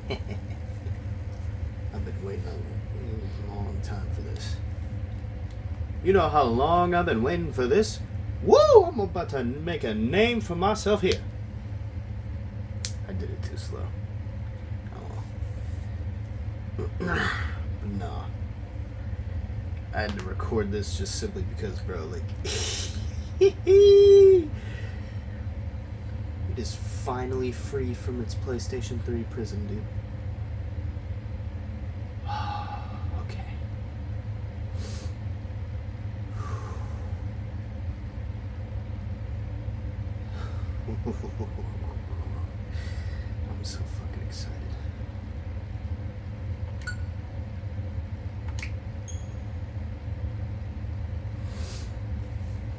I've been waiting a long time for this. You know how long I've been waiting for this? Woo! I'm about to make a name for myself here. I did it too slow. Oh well. No. I had to record this just simply because, bro, like... it is finally free from its PlayStation 3 prison, dude. Okay. I'm so fucking excited. I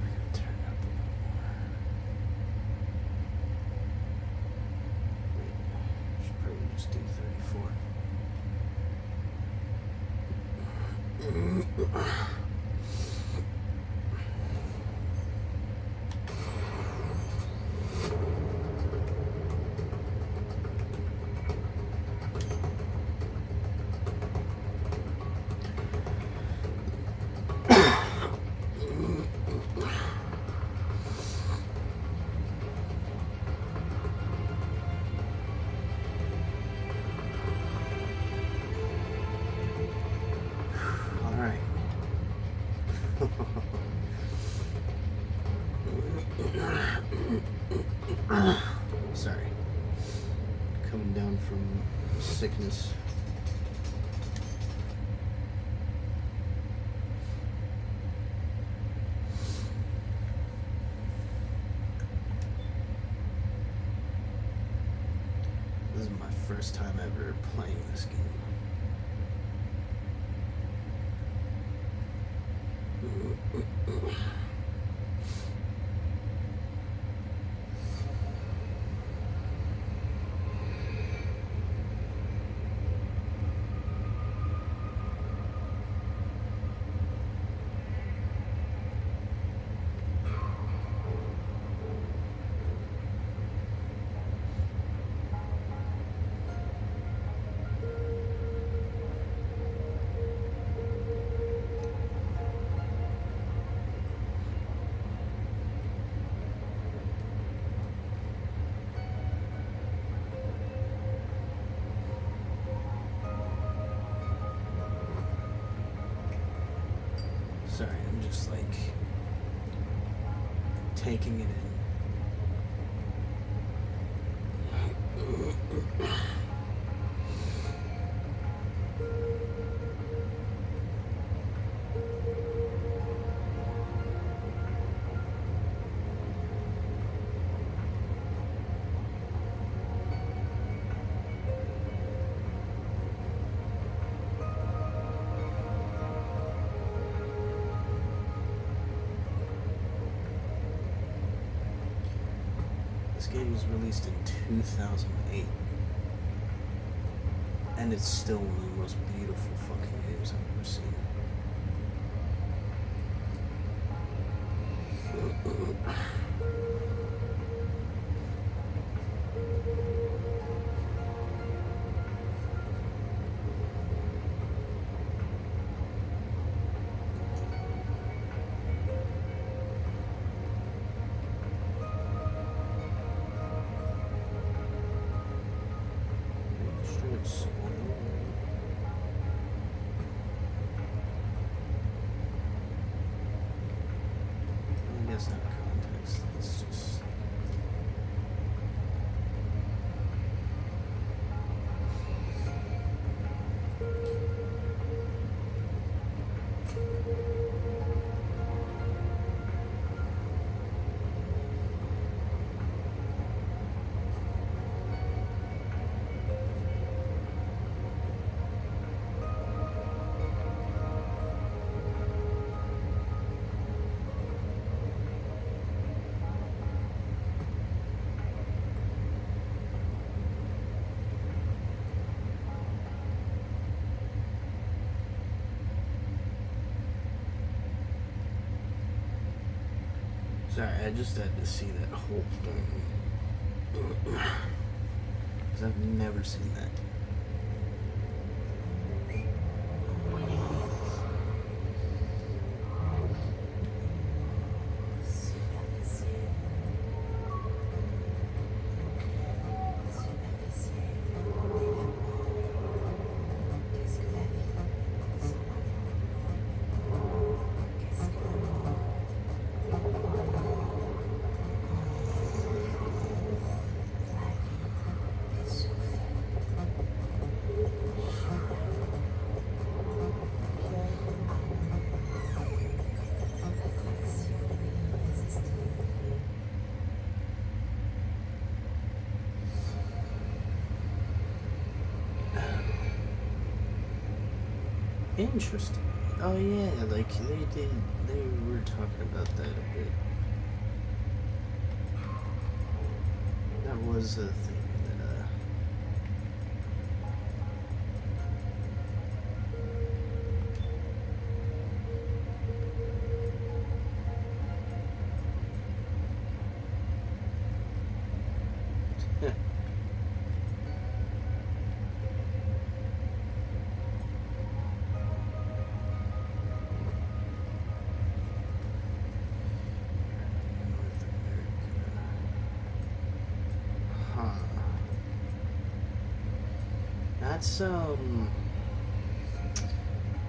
gotta turn it up a little more. Wait, I should probably just do 34. Sorry. Coming down from sickness. This is my first time ever playing this game. Sorry, I'm just like taking it in. This game was released in 2008, and it's still one of the most beautiful fucking games I've ever seen. I guess that context, it's just... Sorry, I just had to see that whole thing. Because I've never seen that. Interesting. Oh yeah, like they were talking about that a bit. That was a thing that Huh.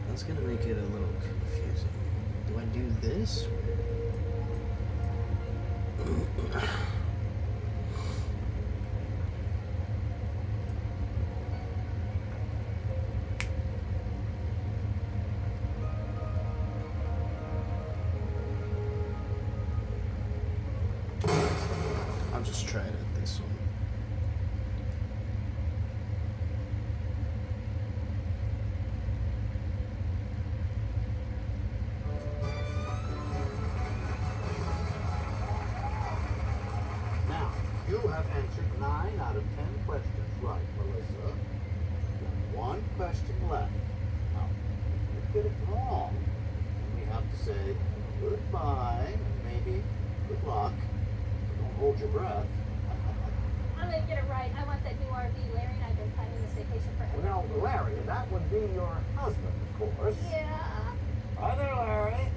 That's gonna make it a little confusing. Do I do this? I'll just try it at this one. Now, you have answered 9 out of 10 questions right, Melissa. One question left. Now, if you get it wrong, then we have to say goodbye and maybe good luck. Don't hold your breath. I'm gonna get it right. I want that new RV. Larry and I have been planning this vacation forever. Now, Larry, that would be your husband, of course. Yeah. Hi there, Larry.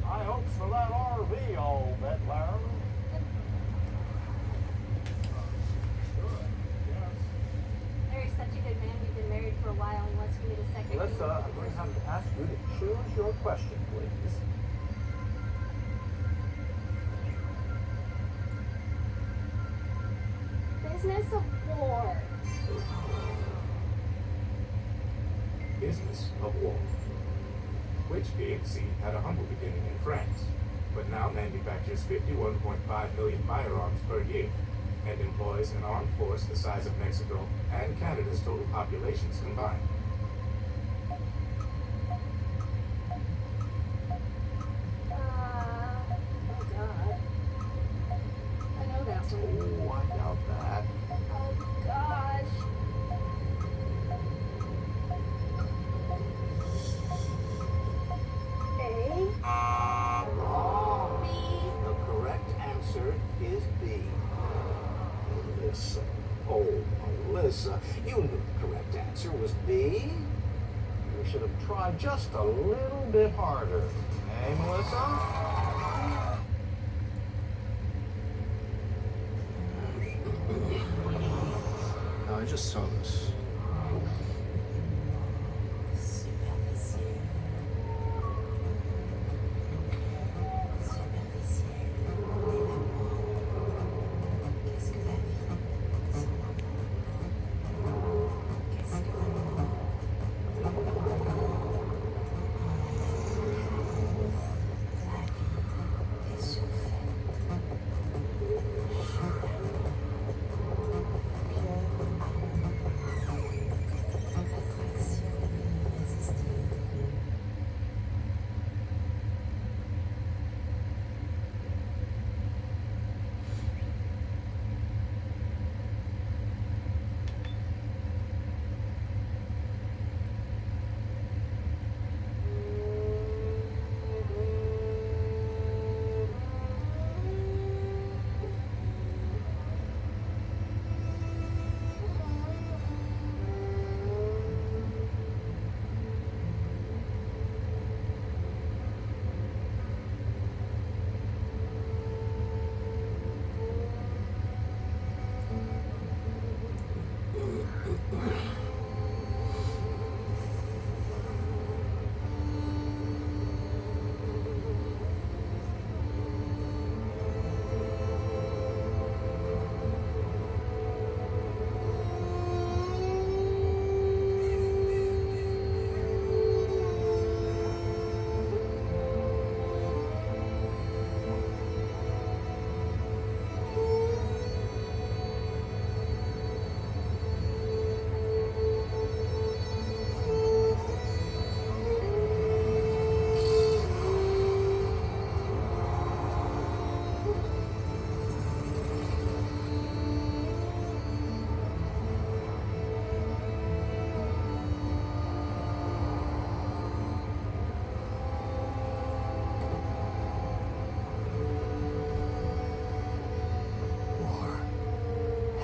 High hopes for that RV, I'll bet, Larry. Larry's such a good man. We've been married for a while. He wants me to second. Melissa, I'm going to have to ask you to choose your question, please. Business of war. Business of war. Which PMC had a humble beginning in France, but now manufactures 51.5 million firearms per year and employs an armed force the size of Mexico and Canada's total populations combined. Oh God. I know that one. Oh, I doubt that. Oh gosh. A. Wrong. B. The correct answer is B. Melissa. Oh, Melissa, you knew the correct answer was B. You should have tried just a little bit harder. Hey, Melissa? Oh, I just saw this.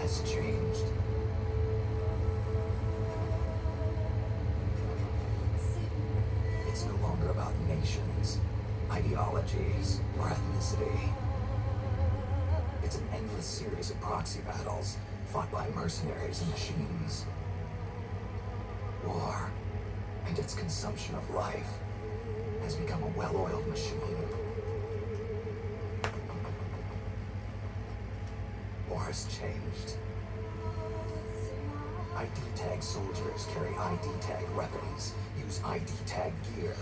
has changed. It's no longer about nations, ideologies, or ethnicity. It's an endless series of proxy battles fought by mercenaries and machines. War and its consumption of life has become a well-oiled machine. War has changed. ID tag soldiers carry ID tag weapons, use ID tag gear.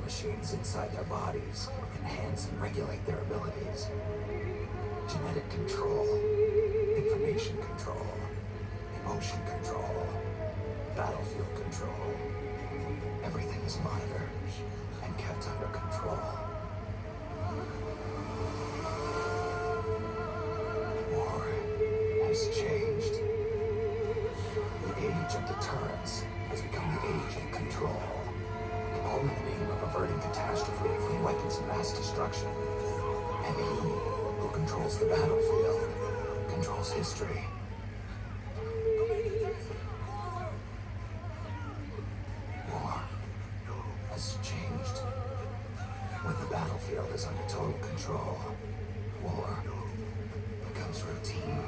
Machines inside their bodies enhance and regulate their abilities. Genetic control, information control, emotion control, battlefield control. Everything is monitored and kept under control. War has changed. The age of deterrence has become the age of control. All in the name of averting catastrophe from weapons of mass destruction. And he who controls the battlefield controls history. War has changed. When the battlefield is under total control, war becomes routine.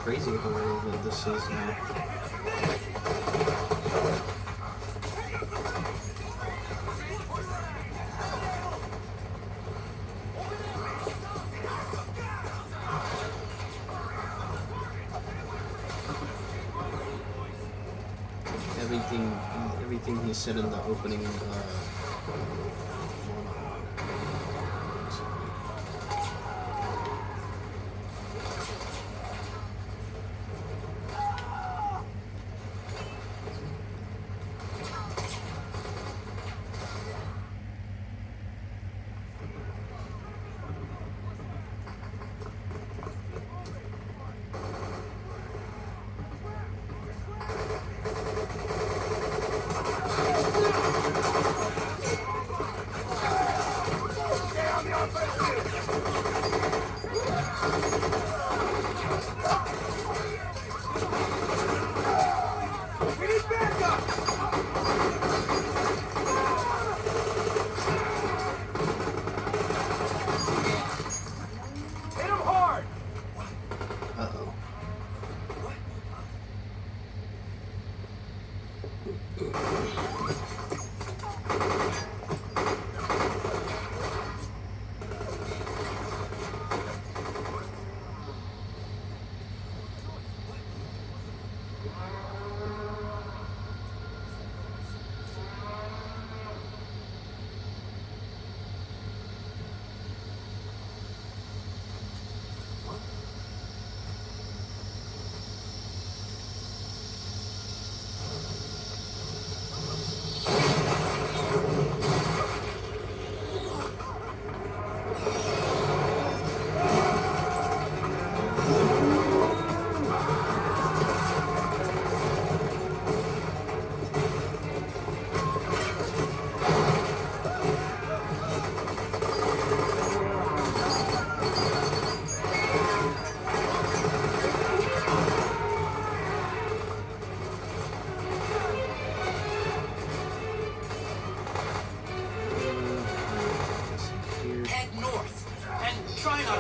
Crazy the way that this is now. Everything he said in the opening Uh-oh.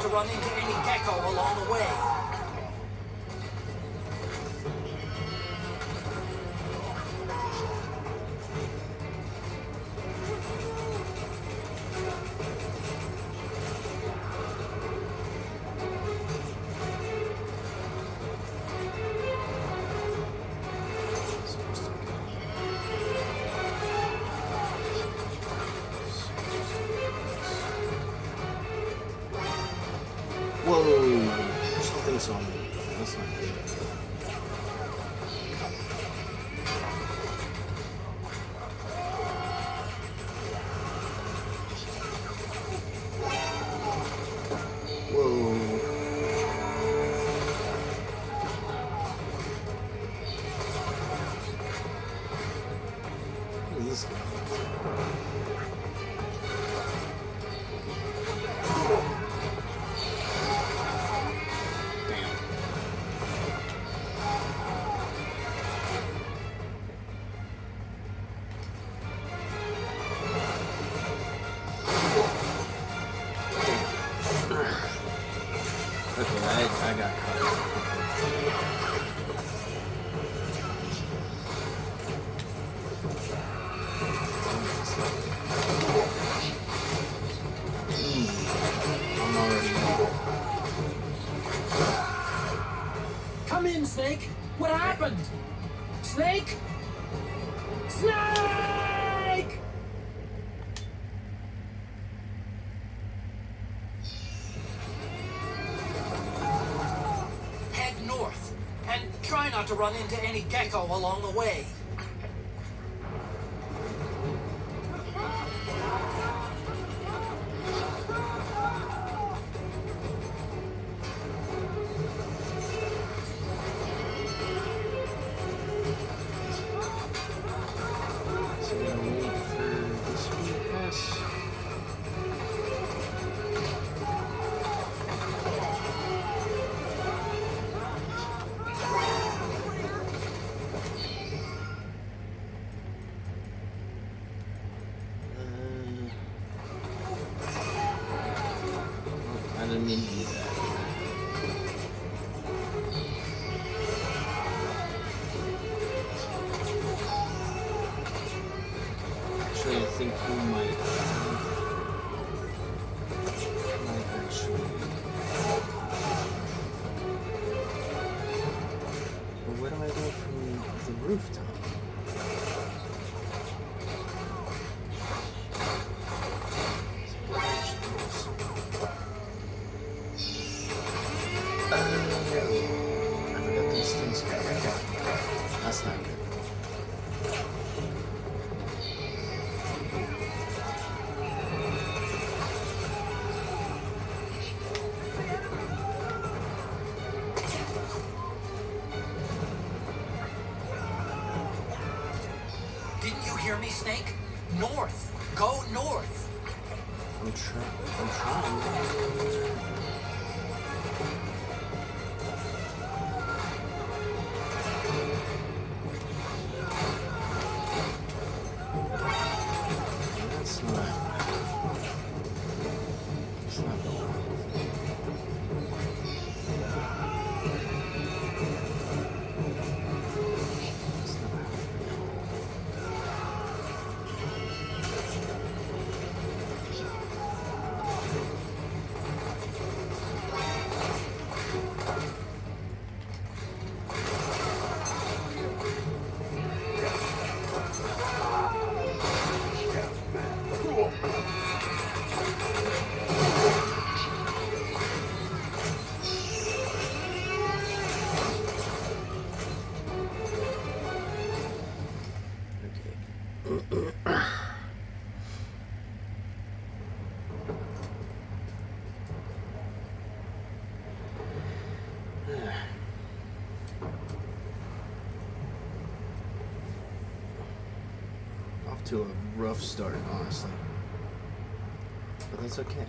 to run into any gecko along the way. Whoa! Something's on me. That's not good. Whoa. What is this guy? Okay, I got caught. I'm already Come in, Snake! What happened? Snake? Snake! Head north, and try not to run into any gecko along the way. So we gotta wait for this one to pass. I didn't mean to do that. Actually, I think we might actually. But where do I go from the rooftop? I forgot these things go. That's not good. Didn't you hear me, Snake? North! Go north! I'm trying. That's not. It's not the one. It's not happening. Off to a rough start, honestly. But that's okay.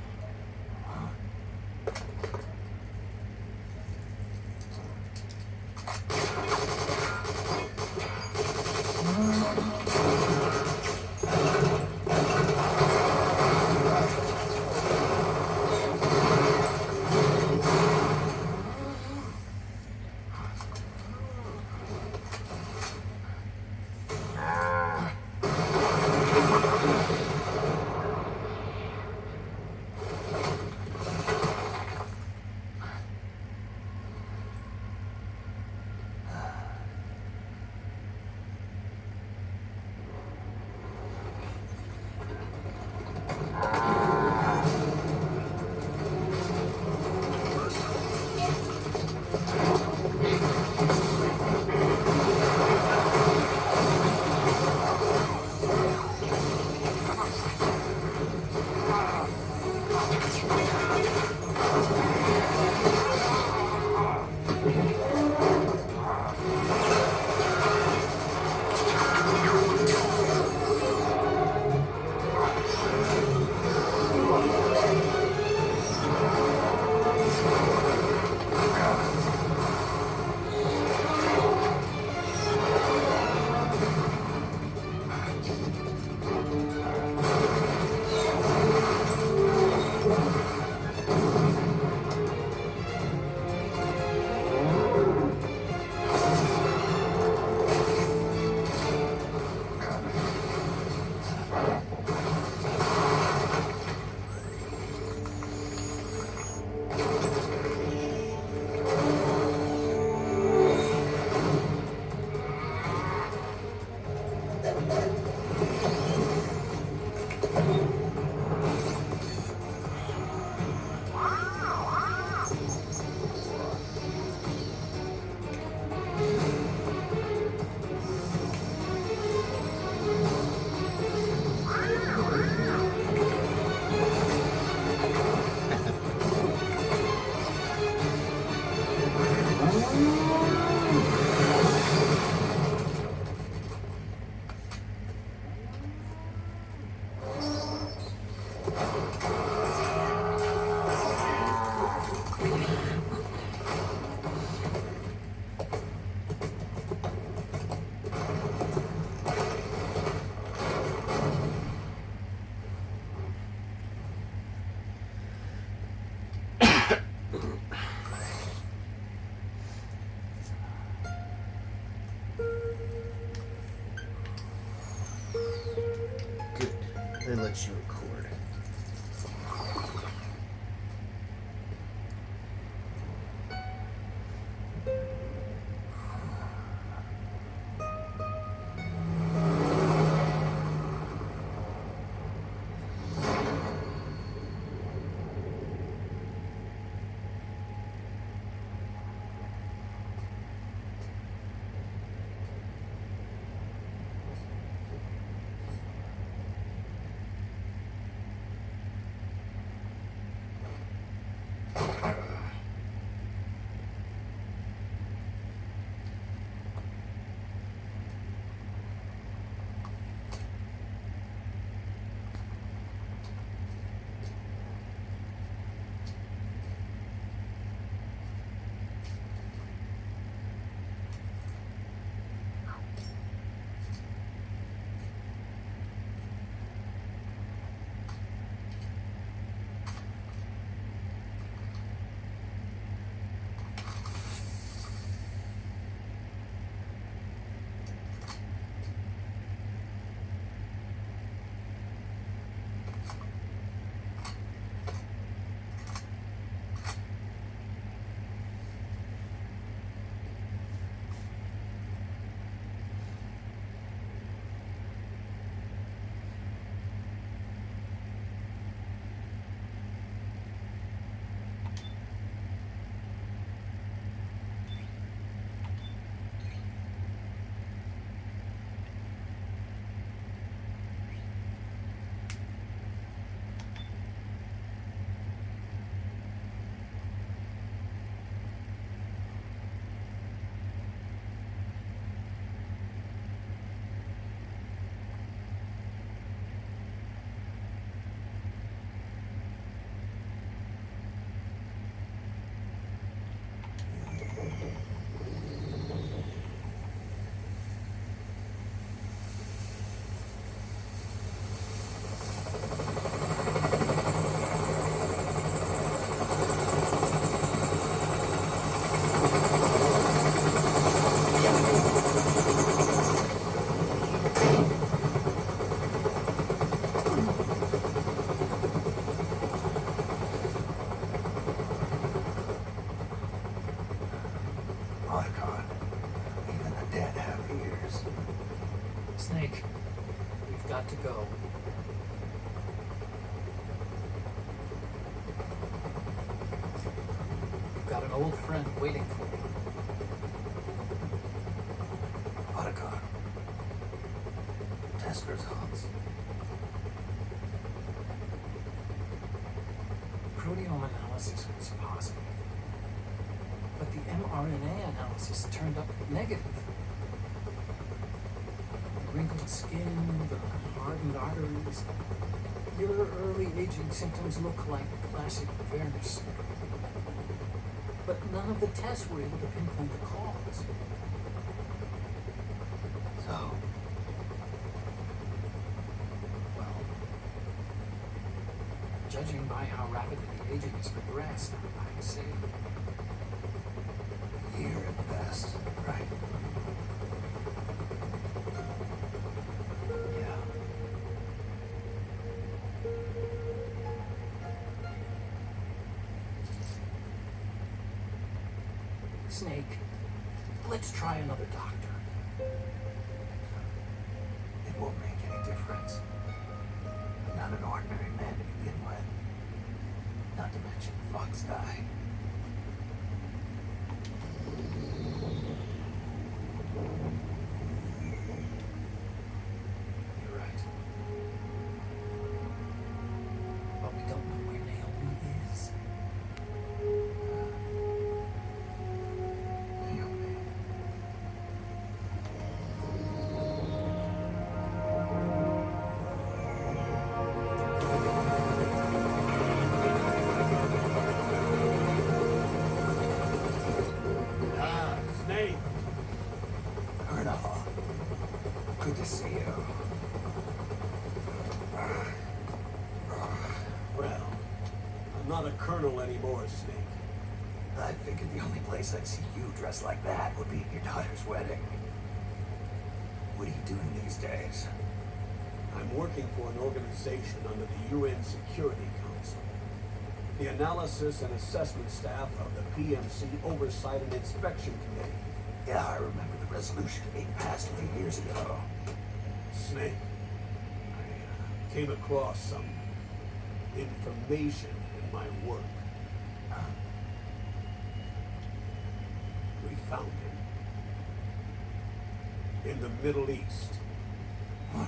Good. That lets you record. Snake, we've got to go. We've got an old friend waiting for you. Otacon. Test results. Proteome analysis was positive, but the mRNA analysis turned up negative. Wrinkled skin, the hardened arteries. Your early aging symptoms look like classic fairness. But none of the tests were able to pinpoint the cause. So, Well, judging by how rapidly the aging has progressed, I'd say a year at best, right? yeah. Snake, let's try another doctor. It you. Well, I'm not a colonel anymore, Snake. I figured the only place I'd see you dressed like that would be at your daughter's wedding. What are you doing these days? I'm working for an organization under the UN Security Council. The Analysis and Assessment Staff of the PMC Oversight and Inspection Committee. Yeah, I remember the resolution being passed a few years ago. Snake, I came across some information in my work. We found him. In the Middle East. What?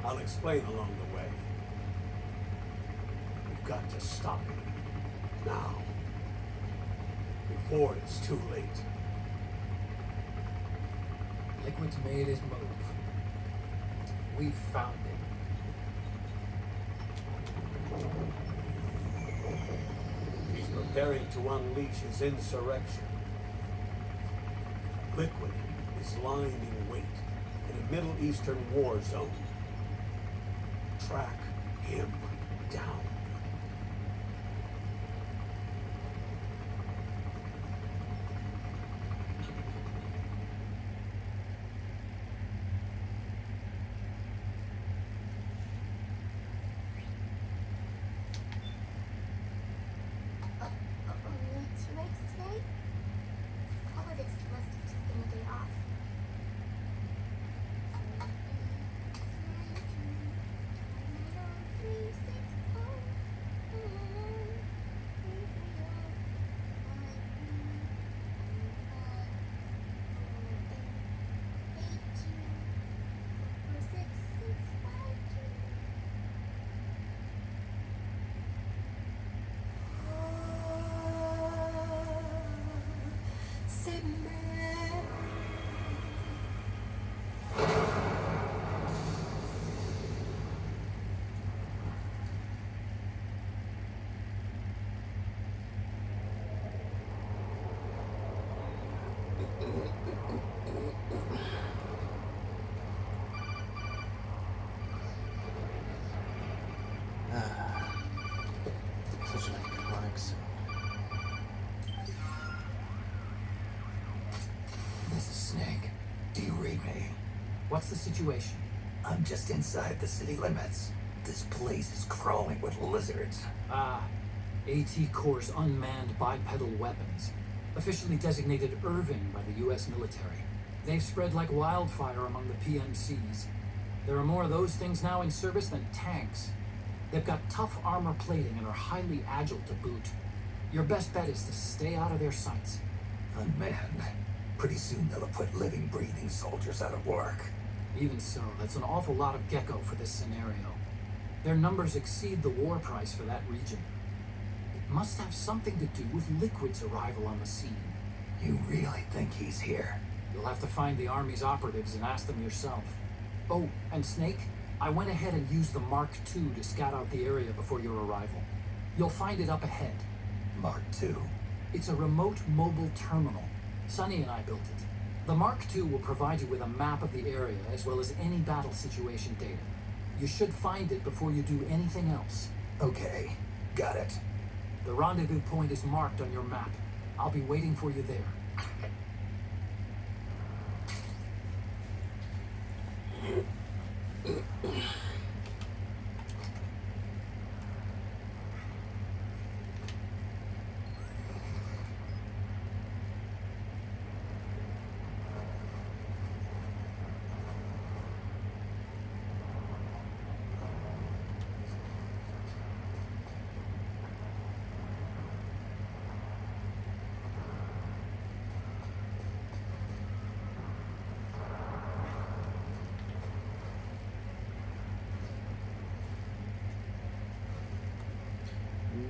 I'll explain along the way. We've got to stop him. Now. Before it's too late. Liquid's made his move. We found him. He's preparing to unleash his insurrection. Liquid is lying in wait in a Middle Eastern war zone. Track him down. Too late today? Politics must have taken a day off. Such an iconic sound. This is Snake. Do you read me? What's the situation? I'm just inside the city limits. This place is crawling with lizards. AT Corps' unmanned bipedal weapons, officially designated Irving by the US military. They've spread like wildfire among the PMCs. There are more of those things now in service than tanks. They've got tough armor plating and are highly agile to boot. Your best bet is to stay out of their sights. Unmanned. Pretty soon they'll have put living, breathing soldiers out of work. Even so, that's an awful lot of gecko for this scenario. Their numbers exceed the war price for that region. It must have something to do with Liquid's arrival on the scene. You really think he's here? You'll have to find the Army's operatives and ask them yourself. Oh, and Snake, I went ahead and used the Mark II to scout out the area before your arrival. You'll find it up ahead. Mark II? It's a remote mobile terminal. Sonny and I built it. The Mark II will provide you with a map of the area as well as any battle situation data. You should find it before you do anything else. Okay, got it. The rendezvous point is marked on your map. I'll be waiting for you there.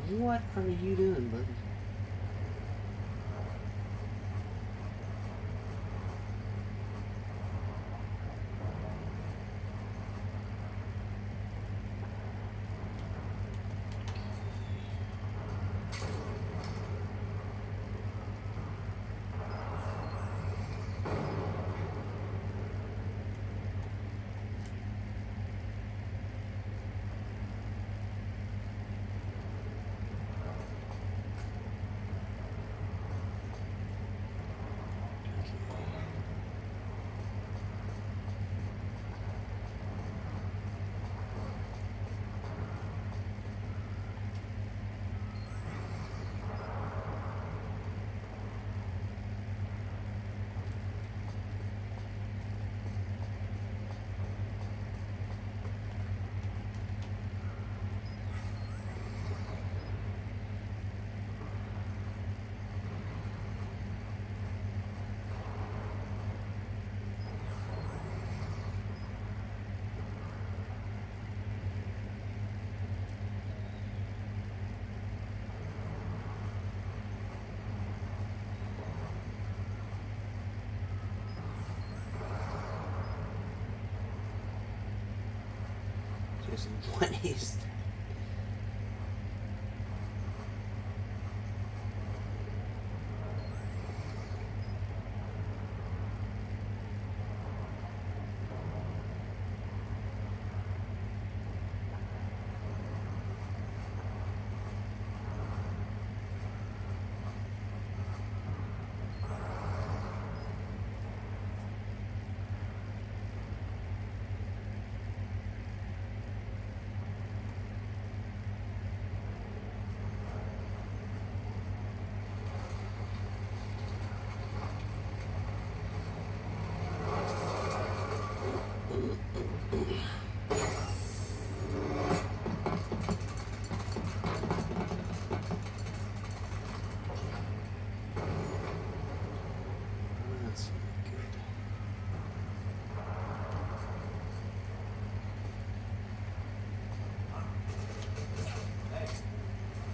What are you doing, buddy? 20s. That's good.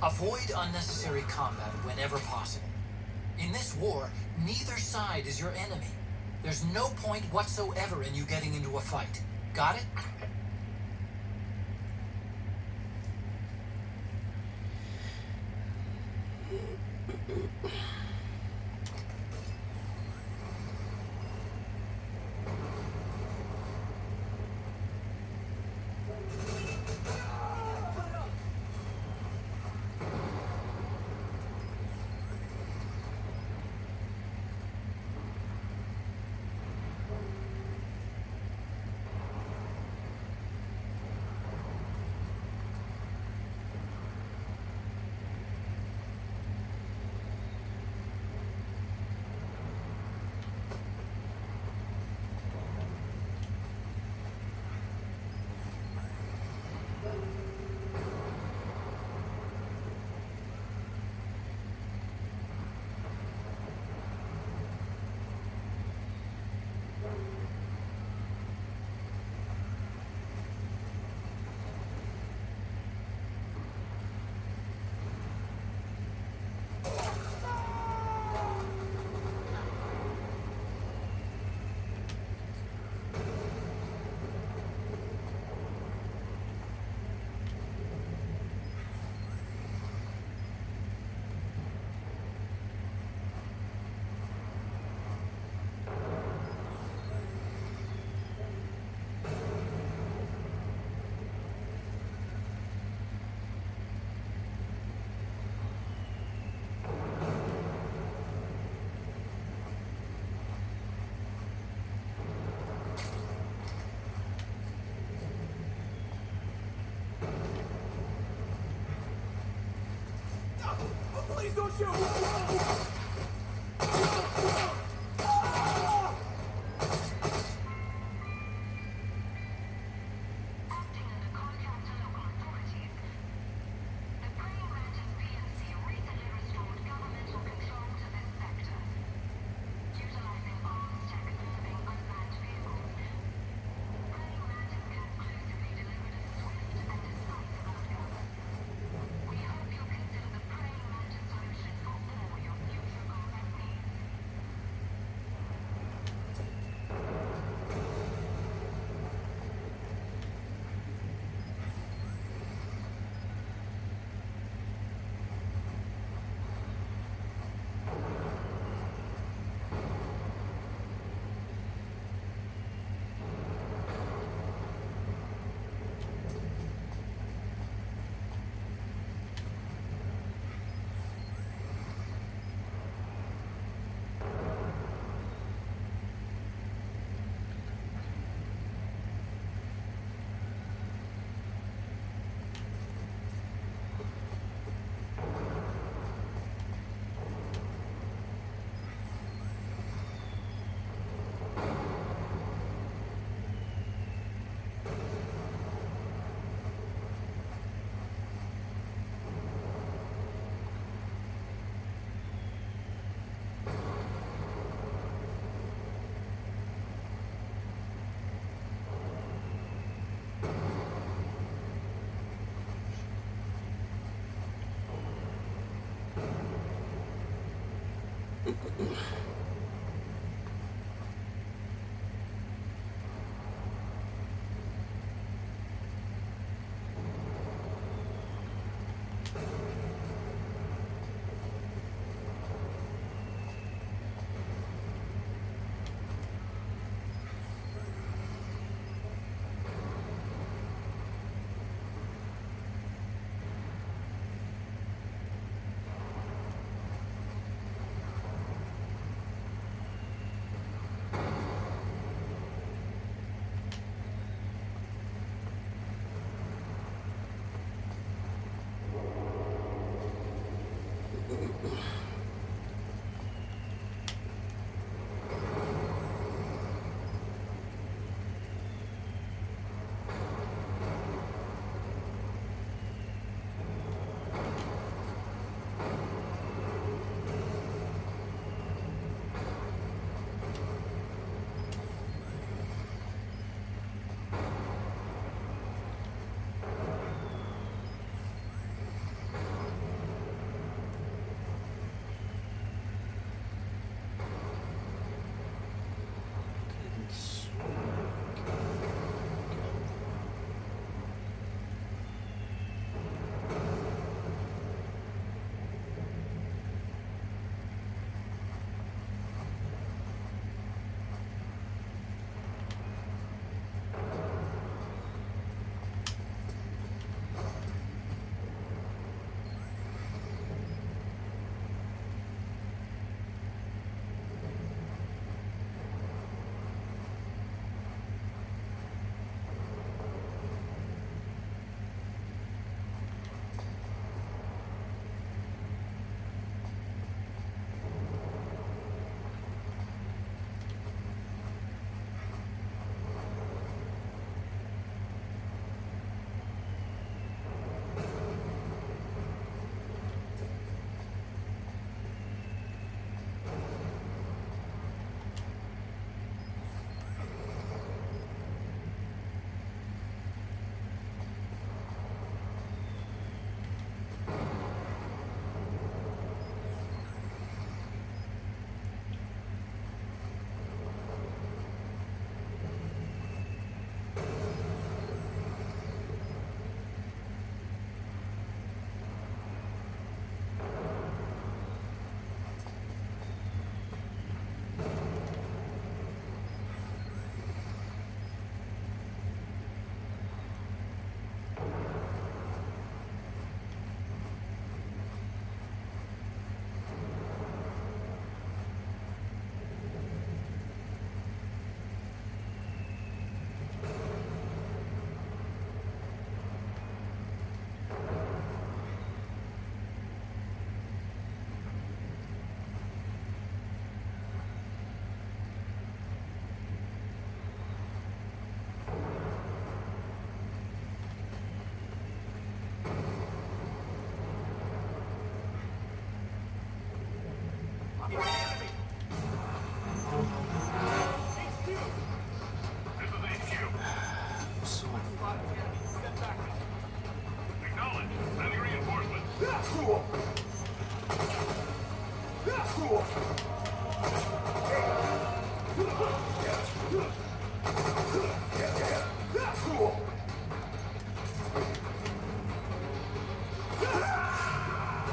Avoid unnecessary combat whenever possible. In this war, neither side is your enemy. There's no point whatsoever in you getting into a fight. Got it? Please don't shoot! Acting under contract to local authorities, the Praying Mantis PNC recently restored governmental control to this sector, utilizing arms tech serving unmanned vehicles. Praying Mantis conclusively delivered a swift and decisive outcome. We hope you'll consider the Praying Mantis solution for all your future combat needs.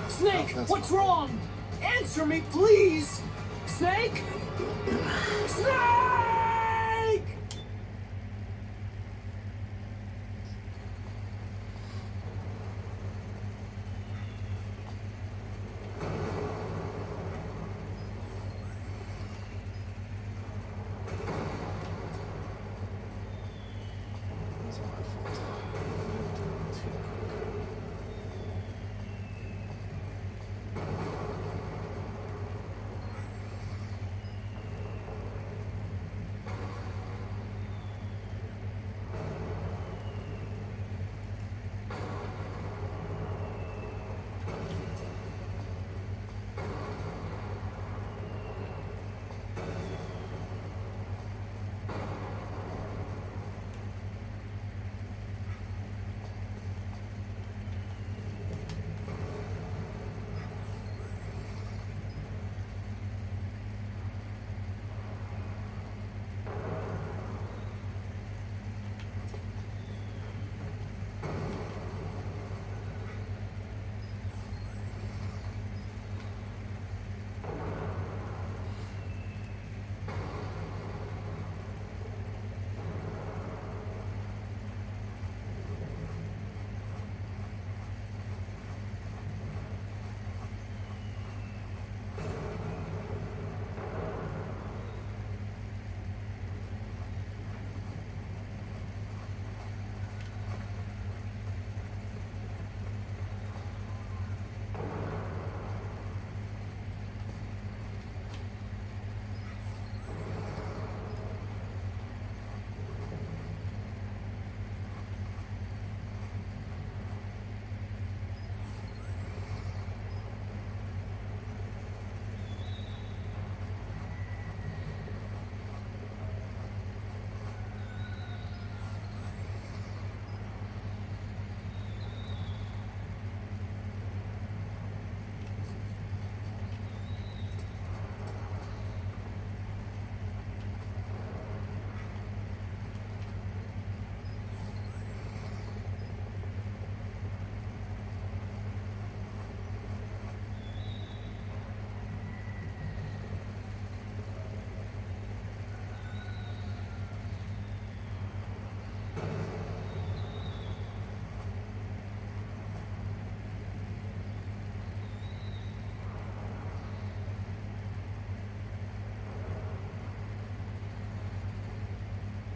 Snake, that's what's fine. wrong? Answer me, please! Snake? Snake! That's my fault.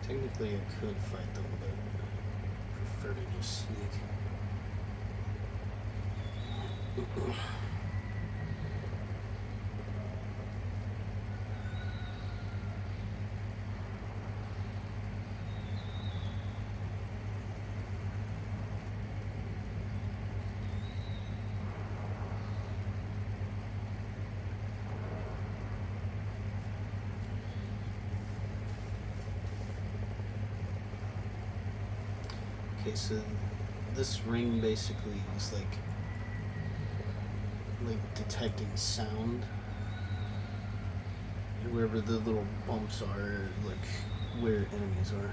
Technically, I could fight them, but I prefer to just sneak. Okay, so this ring basically is like detecting sound, and wherever the little bumps are, like where enemies are.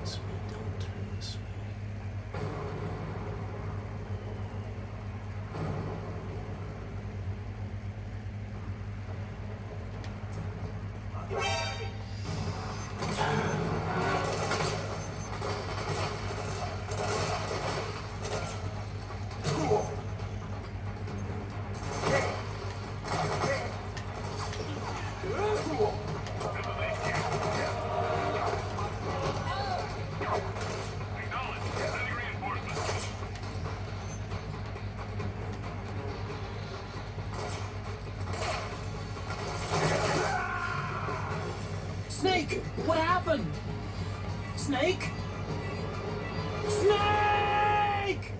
this way, don't turn this way. Snake! What happened? Snake? Snake!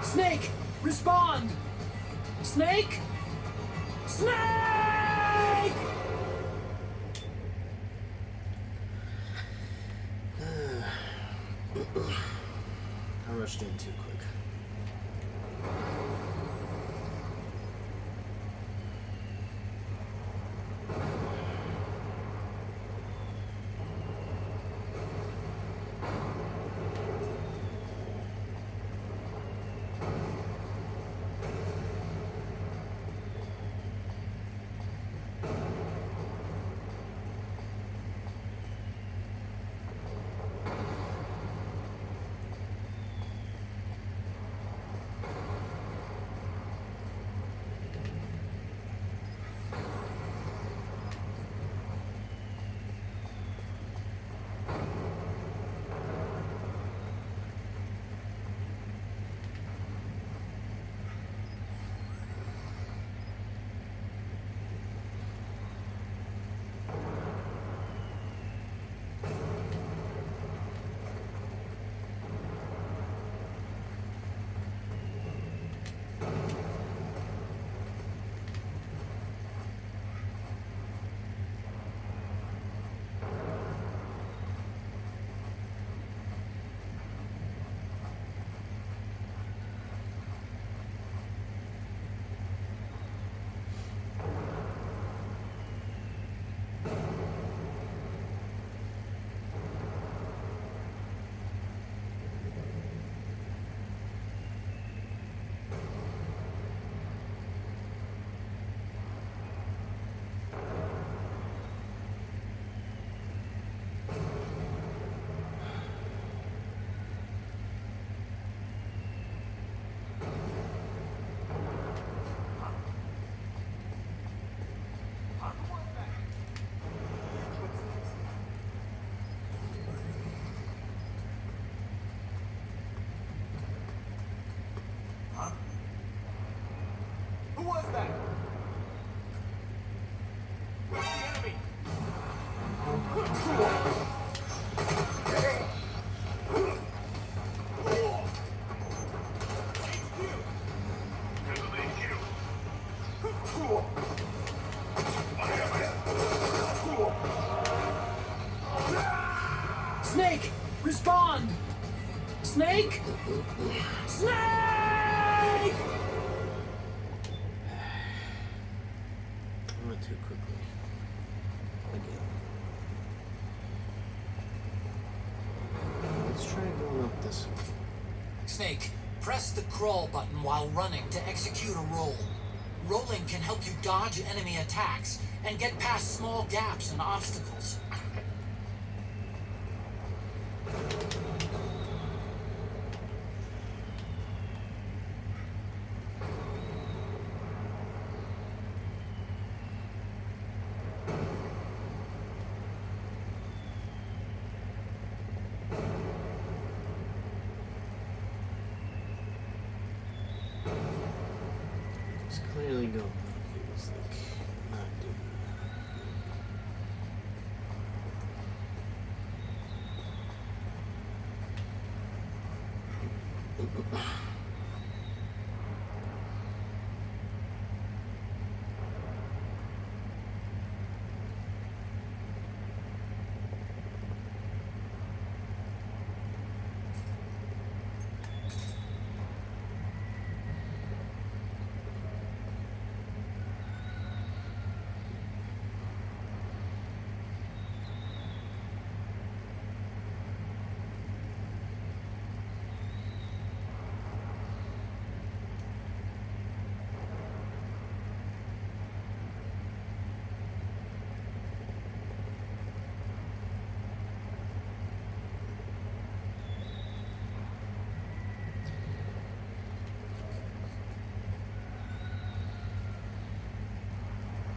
Snake! Respond! Snake! Snake! I rushed in too quick. Snake! Respond! Snake! Snake! I went too quickly. Again. Let's try going up this way. Snake, press the crawl button while running to execute a roll. Rolling can help you dodge enemy attacks and get past small gaps and obstacles. It's clearly going. It's like not doing that.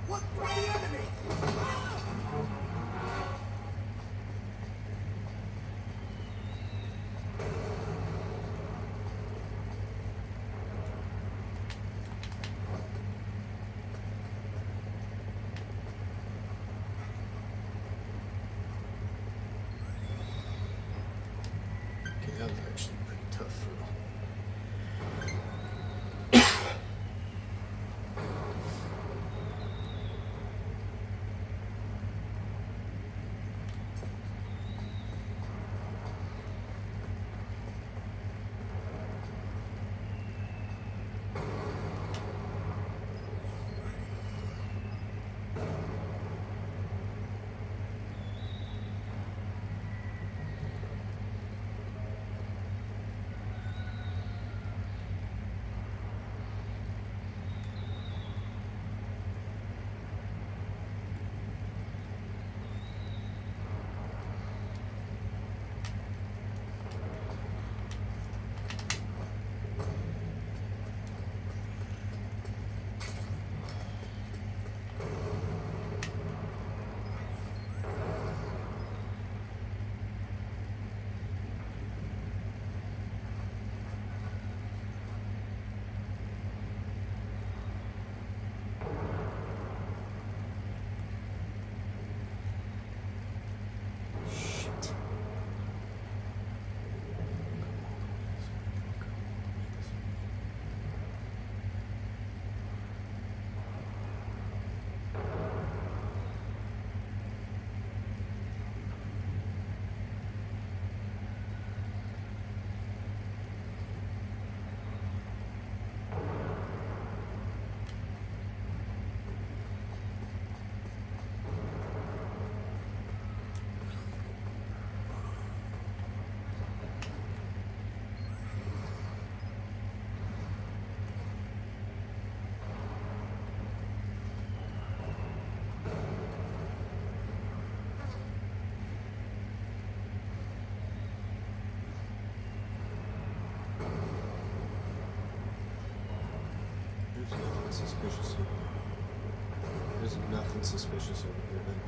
Look for the enemy! Okay, that was actually pretty tough for shit. There's nothing suspicious over there. There's nothing suspicious over here, man.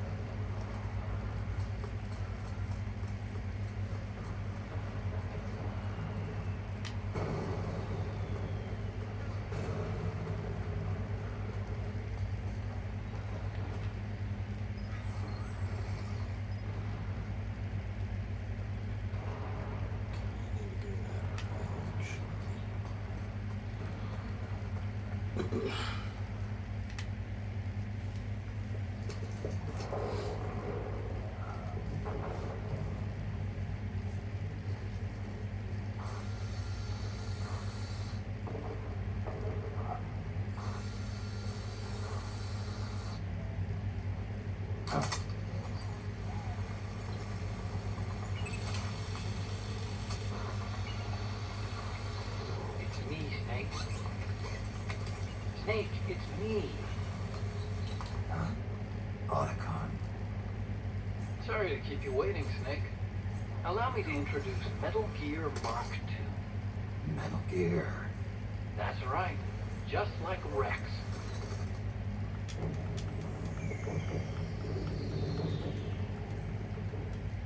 Snake, it's me. Huh? Otacon. Sorry to keep you waiting, Snake. Allow me to introduce Metal Gear Mark II. Metal Gear. That's right. Just like Rex.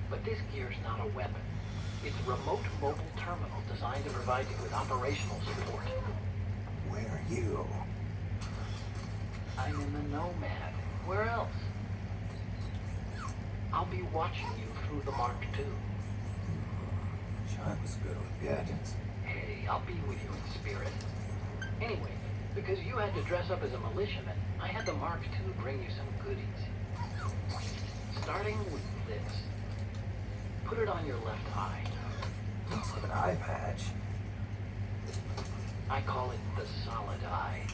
But this gear's not a weapon. It's a remote mobile terminal designed to provide you with operational support. Where are you? I'm in the Nomad. Where else? I'll be watching you through the Mark II. John was good with gadgets. Hey, I'll be with you in spirit. Anyway, because you had to dress up as a militiaman, I had the Mark II bring you some goodies. Starting with this. Put it on your left eye. Looks like an eye patch. I call it the Solid Eye.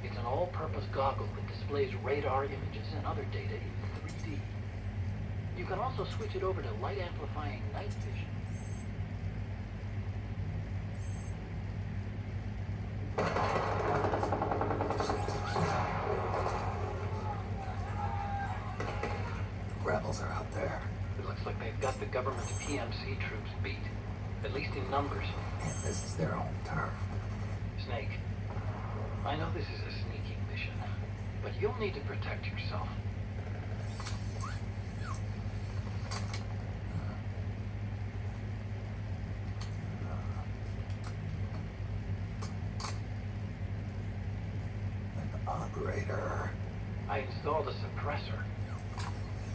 It's an all-purpose goggle that displays radar images and other data in 3D. You can also switch it over to light-amplifying night vision. Rebels are out there. It looks like they've got the government's PMC troops beat, at least in numbers. And this is their own turf. Snake, I know this is a sneaking mission, but you'll need to protect yourself. An operator. I installed a suppressor.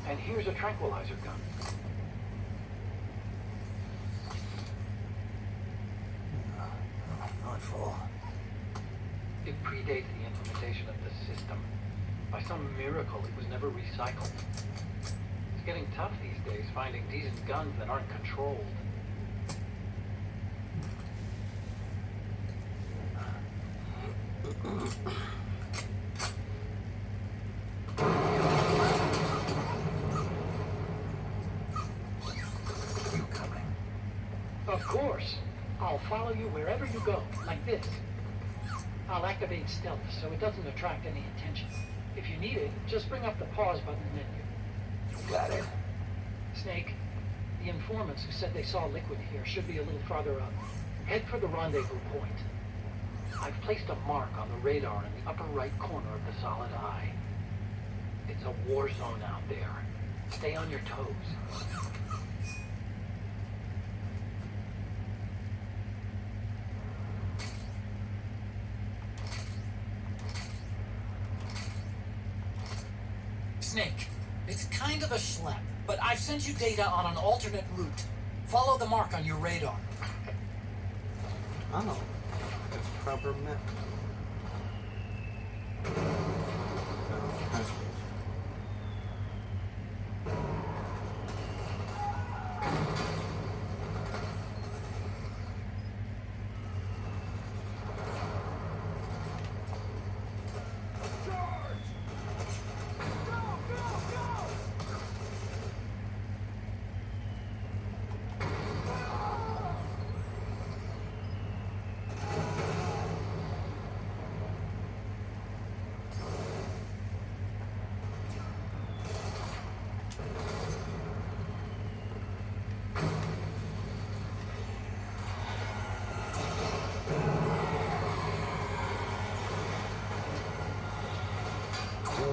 And here's a tranquilizer gun. Thoughtful. It predates the implementation of the system. By some miracle, it was never recycled. It's getting tough these days finding decent guns that aren't controlled. You coming? Of course. I'll follow you wherever you go, like this. I'll activate stealth so it doesn't attract any attention. If you need it, just bring up the pause button menu. Got it. Snake, the informants who said they saw liquid here should be a little farther up. Head for the rendezvous point. I've placed a mark on the radar in the upper right corner of the Solid Eye. It's a war zone out there. Stay on your toes. Snake, it's kind of a schlep, but I've sent you data on an alternate route. Follow the mark on your radar. Oh, that's proper map. Oh,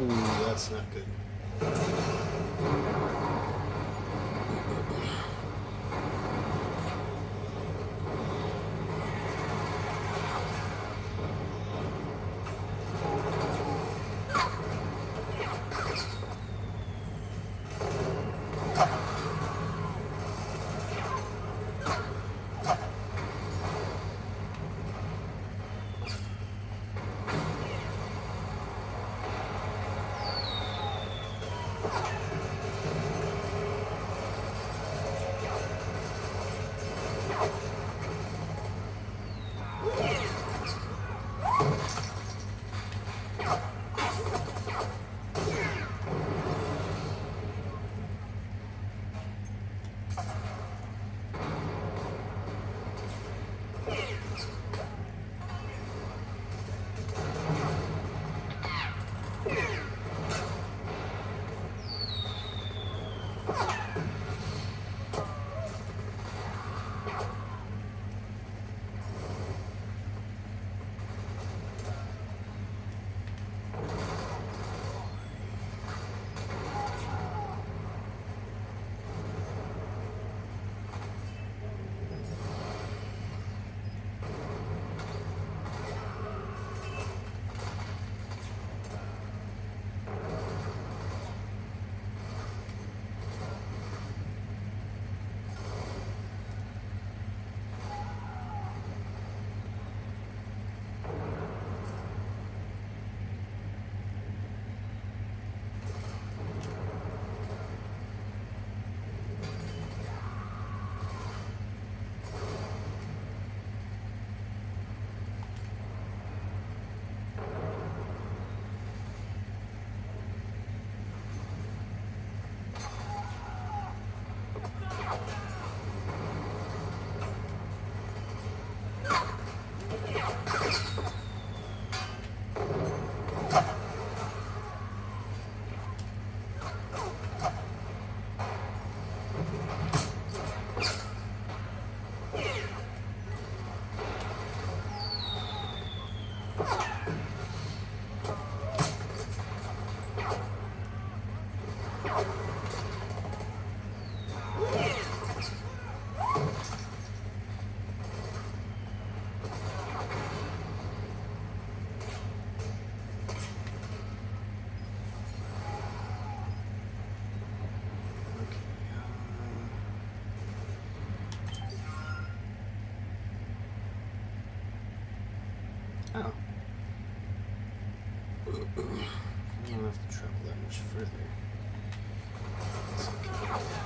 Ooh, that's not good. Oh. I don't have to travel that much further. It's okay.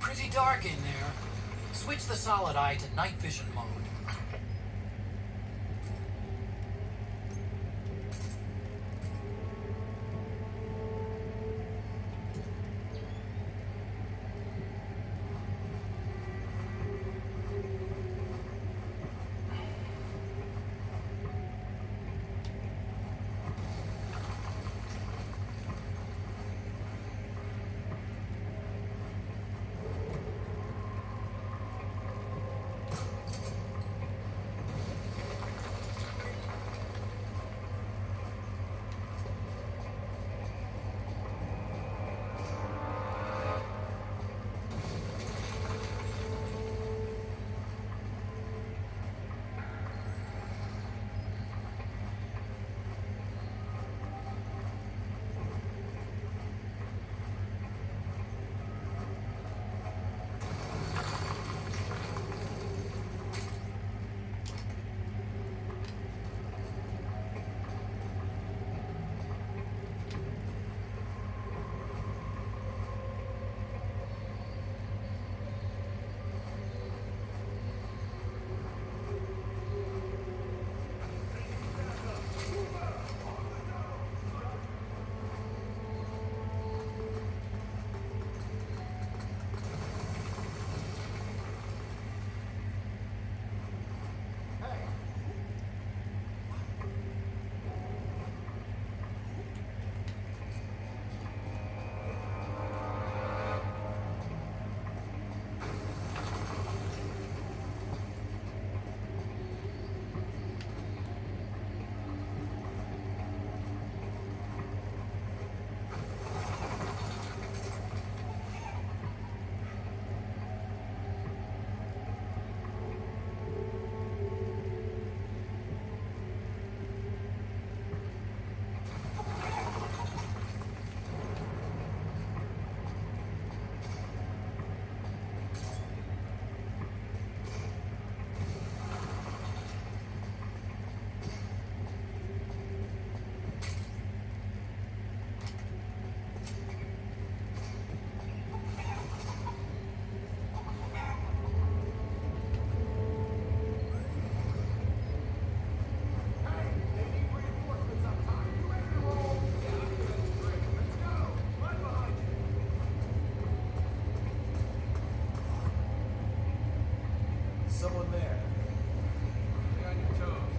pretty dark in there. Switch the solid eye to night vision mode. Someone there. Stay on your toes.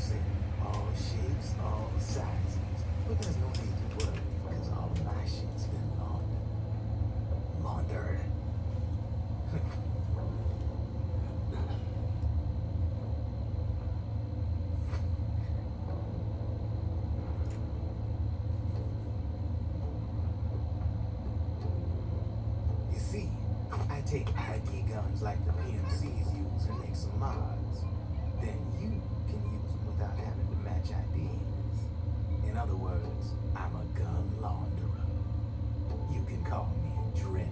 sell. All shapes, all sizes. But there's no need to worry, because all of my shit's been laundered. You see, I take ID guns like the PMCs use and make some mods. Then you can use them without having to match IDs. In other words, I'm a gun launderer. You can call me Drebin.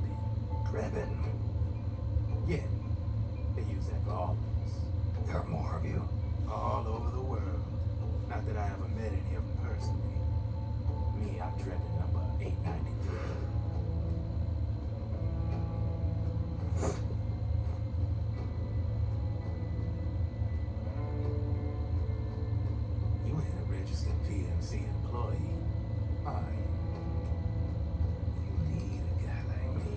Drebin? Yeah, they use that for all of us. There are more of you? All over the world. Not that I ever met any of them personally. Me, I'm Drebin number 893. You ain't a registered PMC employee, are you? You need a guy like me.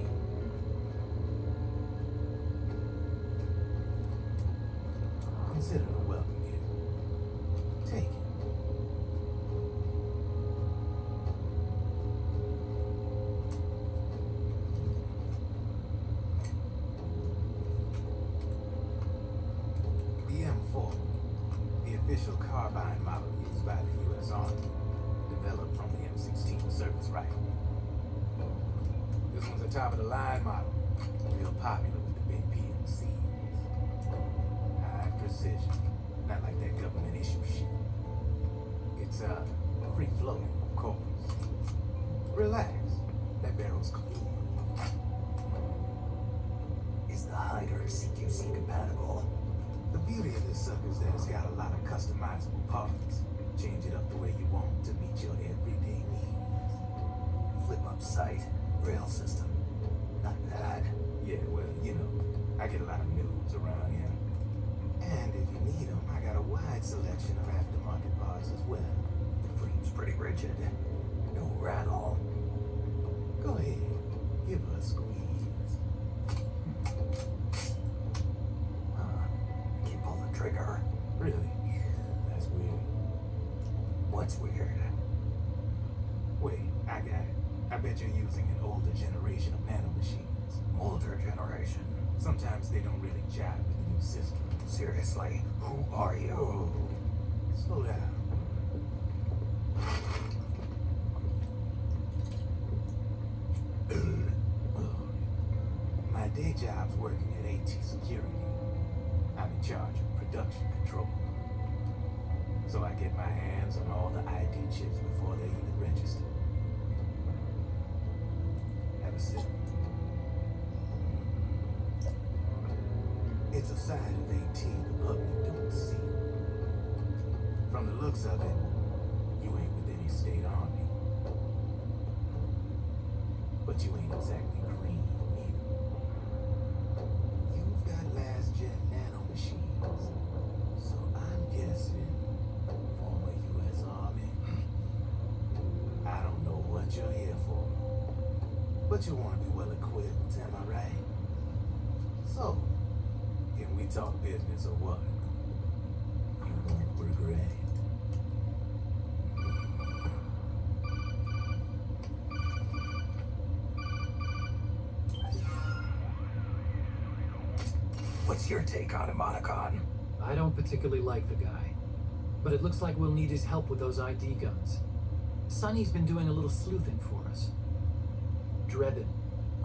Consider it a welcome gift. Take it. The M4, the official carbine model used by the U.S. Army, developed from the M16 service rifle. This one's a top-of-the-line model, real popular with the big PMCs. High precision, not like that government issue shit. It's free-floating, of course. Relax, that barrel's clean. Is the hider CQC compatible? The beauty of this sucker is that it's got a lot of customizable parts. Change it up the way you want to meet your everyday needs. Flip up sight, rail system. Not bad. Yeah, well, you know, I get a lot of noobs around here. And if you need them, I got a wide selection of aftermarket parts as well. Frame's pretty rigid. No rattle. Go ahead, give her a squeeze. Can't pull the trigger. Really? That's weird. What's weird? Wait, I got it. I bet you're using an older generation of nanomachines. Older generation? Sometimes they don't really jive with the new system. Seriously, who are you? Whoa. Slow down. My day job's working at AT Security. I'm in charge of production control. So I get my hands on all the ID chips before they even register. Have a sip. It's a side of AT the public don't see. From the looks of it, you ain't with any state army. But you ain't exactly green neither. You've got last-gen nanomachines. So I'm guessing former U.S. Army. I don't know what you're here for. But you want to be well equipped, am I right? So, can we talk business or what? You won't regret it. What's your take on him, Monacon? I don't particularly like the guy, but it looks like we'll need his help with those ID guns. Sonny's been doing a little sleuthing for us. Drebin,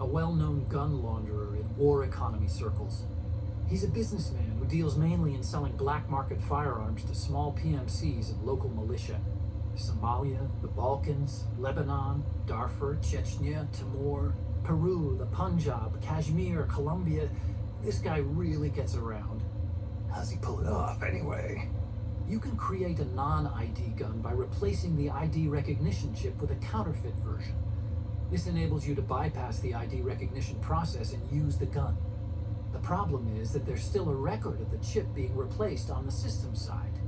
a well-known gun launderer in war economy circles. He's a businessman who deals mainly in selling black market firearms to small PMCs and local militia. Somalia, the Balkans, Lebanon, Darfur, Chechnya, Timor, Peru, the Punjab, Kashmir, Colombia. This guy really gets around. How's he pull it off, anyway? You can create a non-ID gun by replacing the ID recognition chip with a counterfeit version. This enables you to bypass the ID recognition process and use the gun. The problem is that there's still a record of the chip being replaced on the system side.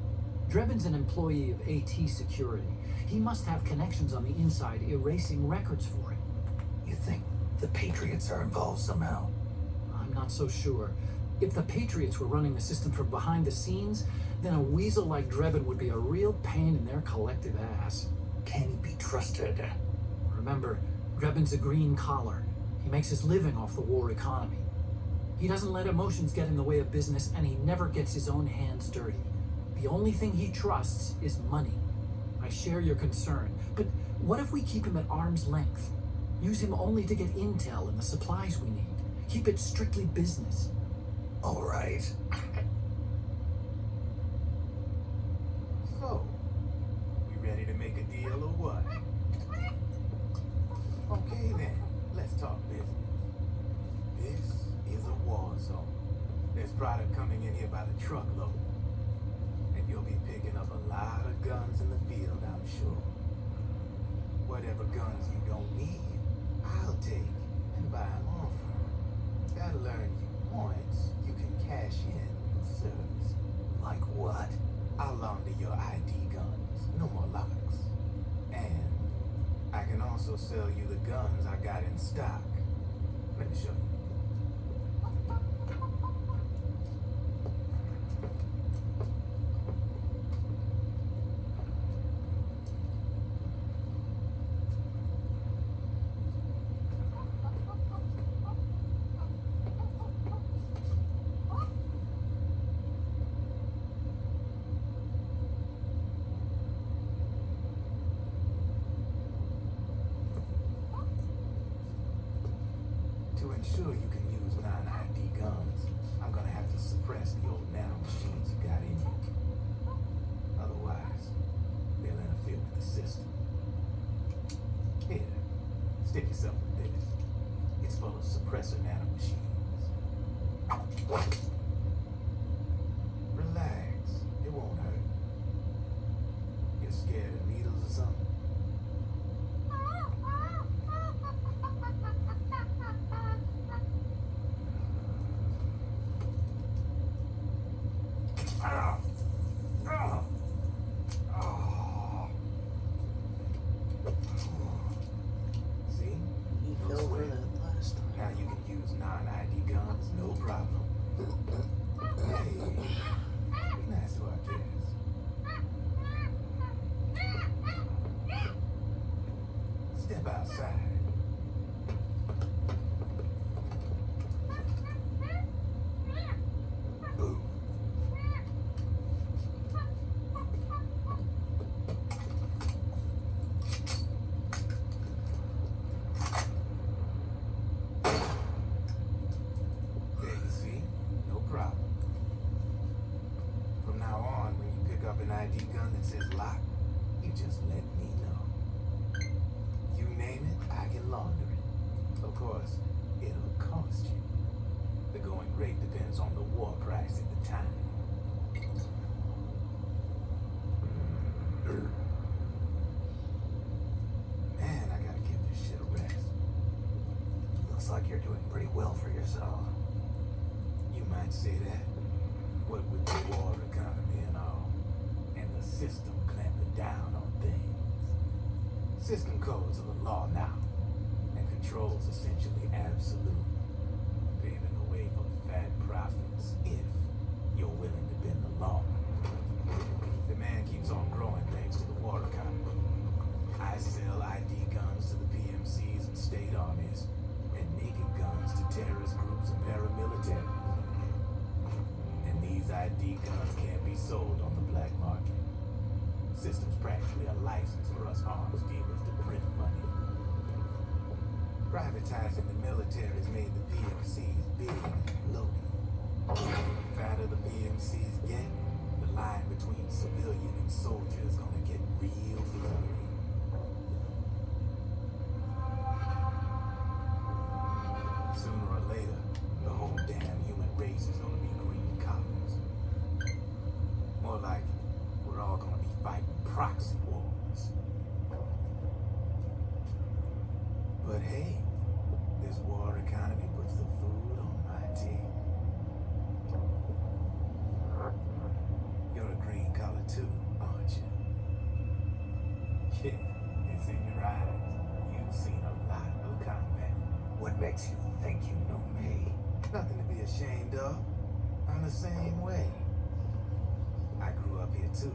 Drebin's an employee of AT Security. He must have connections on the inside erasing records for him. You think the Patriots are involved somehow? I'm not so sure. If the Patriots were running the system from behind the scenes, then a weasel like Drebin would be a real pain in their collective ass. Can he be trusted? Remember, Drebin's a green collar. He makes his living off the war economy. He doesn't let emotions get in the way of business, and he never gets his own hands dirty. The only thing he trusts is money. I share your concern, but what if we keep him at arm's length? Use him only to get intel and the supplies we need. Keep it strictly business. All right. So, we ready to make a deal or what? Okay then, let's talk business. This is a war zone. There's product coming in here by the truckload. And you'll be picking up a lot of guns in the field, I'm sure. Whatever guns you don't need, I'll take and buy them off you. That'll earn you points you can cash in for service. Like what? I'll launder your ID guns, no more locks. And I can also sell you the guns I got in stock. Let me show you. To ensure you can use non-ID guns, I'm gonna have to suppress the old nano machines you got in you. Otherwise, they'll interfere with the system. Here, stick yourself with this. It's full of suppressor nano machines. Relax, it won't hurt. You're scared of needles or something? See? You No fell over sweat. that last time. Now you can use non-ID guns, no problem. Hey, be nice to our kids. Step outside. Boo. There you see, no problem. From now on, when you pick up an ID gun that says lock, you just let me know. You name it, I can launder it. Of course, it'll cost you. The going rate depends on the war price at the time. Man, I gotta give this shit a rest. Looks like you're doing pretty well for yourself. You might say that. What with the war economy and all, and the system clamping down on things. System codes are the law now, and control's essentially absolute, paving the way for fat profits if you're willing to bend the law. Demand keeps on growing thanks to the war economy. I sell ID guns to the PMCs and state armies, and naked guns to terrorist groups and paramilitary. And these ID guns can't be sold on the black market. System's practically a license for us arms dealers to print money. Privatizing the military's made the PMCs big and loaded. The fatter the PMCs get, the line between civilian and soldier is gonna get real blurry. Sooner or later, the whole damn human race is gonna be green collars. More like we're all gonna be fighting proxy wars. But hey, this war economy puts the food on my table. You're a green collar too, aren't you? Yeah, it's in your eyes. You've seen a lot of combat. What makes you think you know me? Nothing to be ashamed of. I'm the same way. I up here too.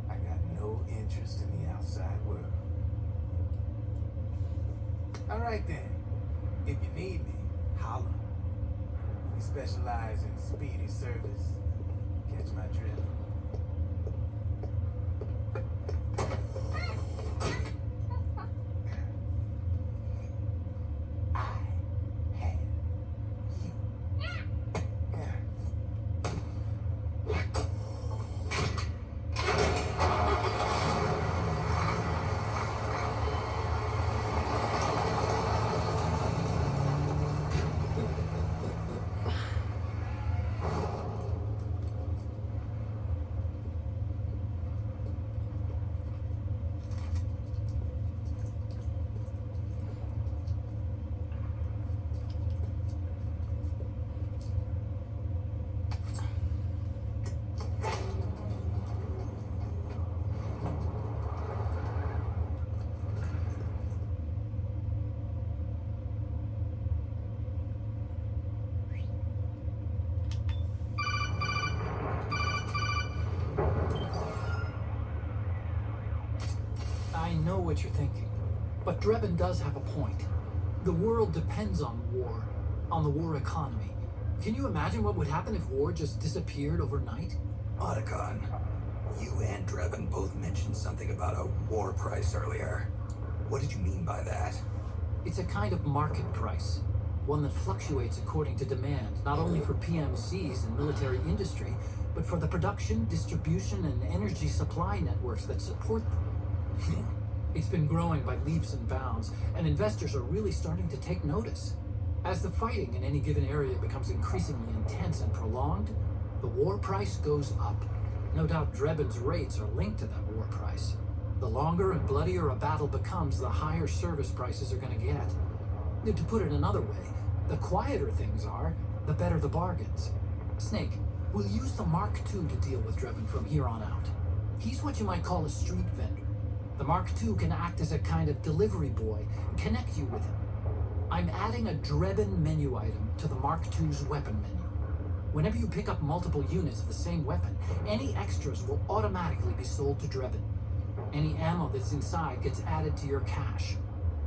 I got no interest in the outside world. All right then. If you need me, holler. We specialize in speedy service. Catch my drift? I know what you're thinking, but Drebin does have a point. The world depends on war, on the war economy. Can you imagine what would happen if war just disappeared overnight? Otacon, you and Drebin both mentioned something about a war price earlier. What did you mean by that? It's a kind of market price, one that fluctuates according to demand, not only for PMCs and military industry, but for the production, distribution, and energy supply networks that support them. It's been growing by leaps and bounds, and investors are really starting to take notice. As the fighting in any given area becomes increasingly intense and prolonged, the war price goes up. No doubt Drebin's rates are linked to that war price. The longer and bloodier a battle becomes, the higher service prices are going to get. To put it another way, the quieter things are, the better the bargains. Snake, we'll use the Mark II to deal with Drebin from here on out. He's what you might call a street vendor. The Mark II can act as a kind of delivery boy and connect you with him. I'm adding a Drebin menu item to the Mark II's weapon menu. Whenever you pick up multiple units of the same weapon, any extras will automatically be sold to Drebin. Any ammo that's inside gets added to your cache.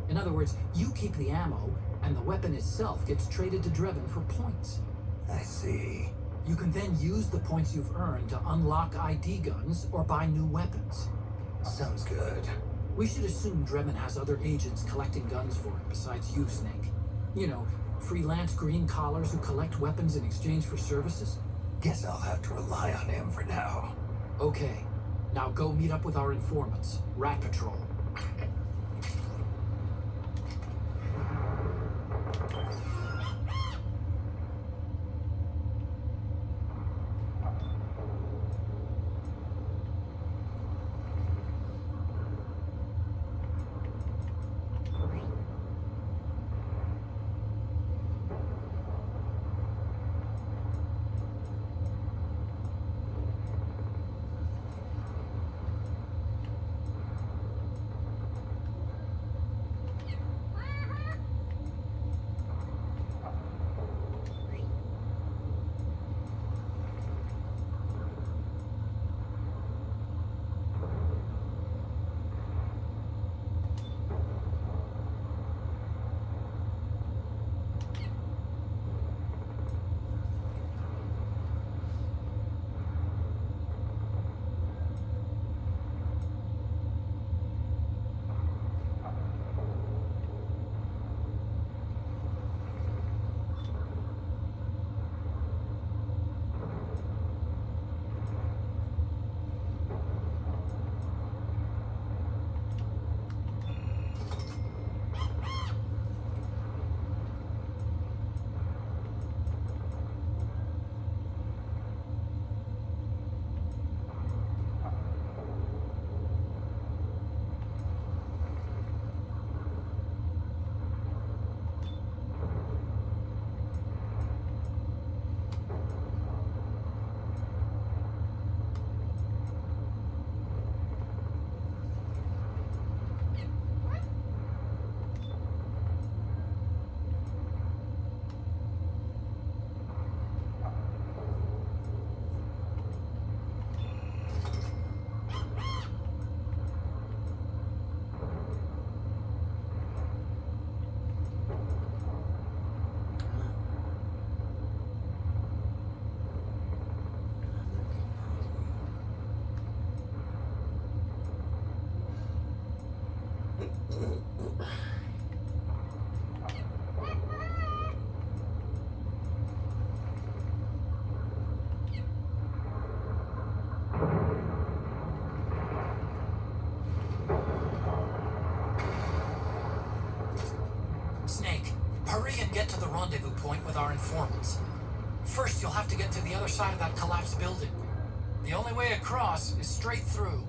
In other words, you keep the ammo, and the weapon itself gets traded to Drebin for points. I see. You can then use the points you've earned to unlock ID guns or buy new weapons. Sounds good. We should assume Drebin has other agents collecting guns for him besides you, Snake. You know, freelance green collars who collect weapons in exchange for services. Guess I'll have to rely on him for now. Okay, now go meet up with our informants, Rat Patrol. Snake, hurry and get to the rendezvous point with our informants. First, you'll have to get to the other side of that collapsed building. The only way across is straight through.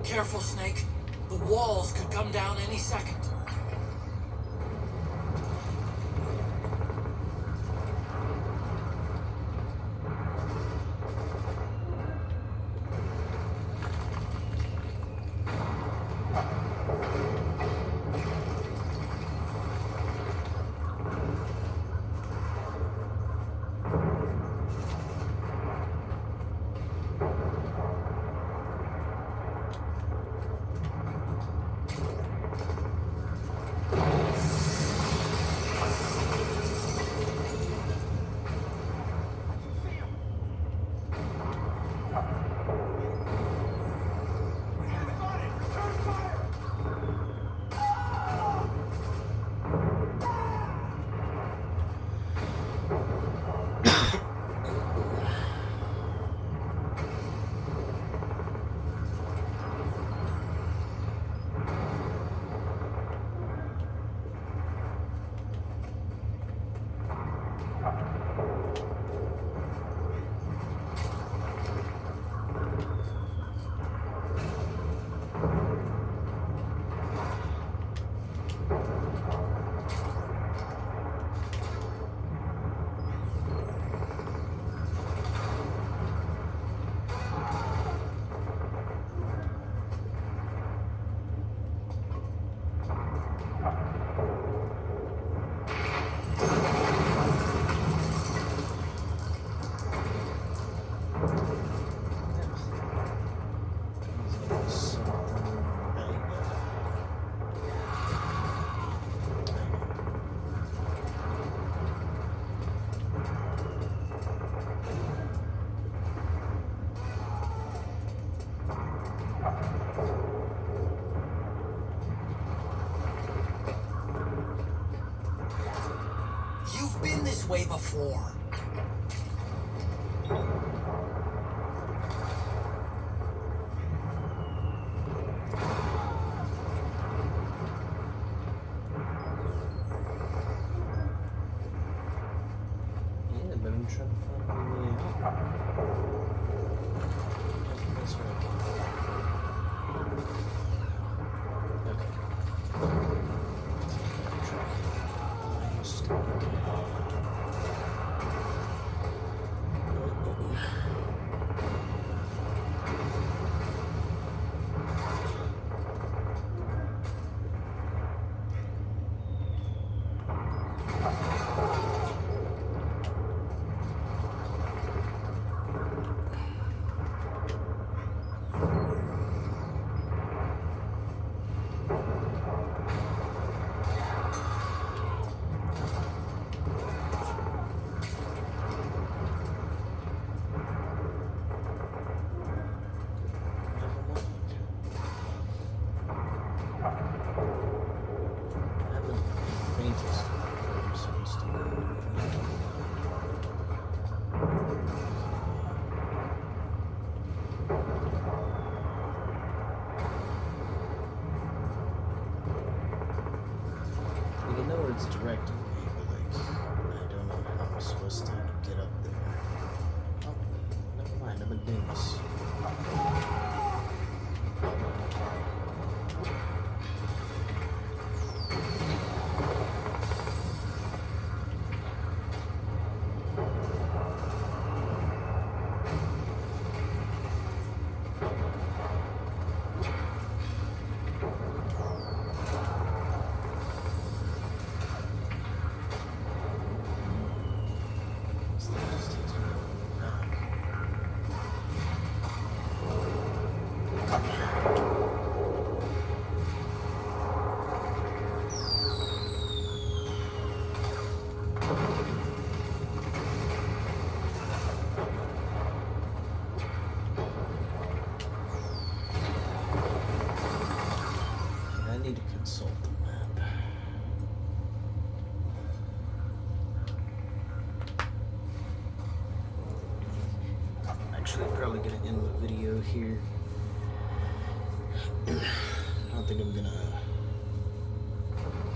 Careful, Snake. The walls could come down any second. You've been this way before. Yeah, but I'm trying to find the way out. This way. Okay. My mistake. actually probably gonna end the video here. I don't think I'm gonna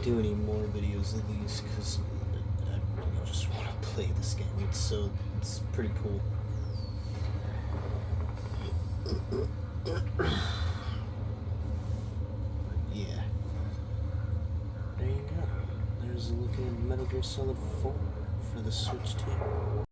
do any more videos of these because I really just want to play this game. It's pretty cool. But yeah, there you go. There's a look at Metal Gear Solid 4 for the Switch 2.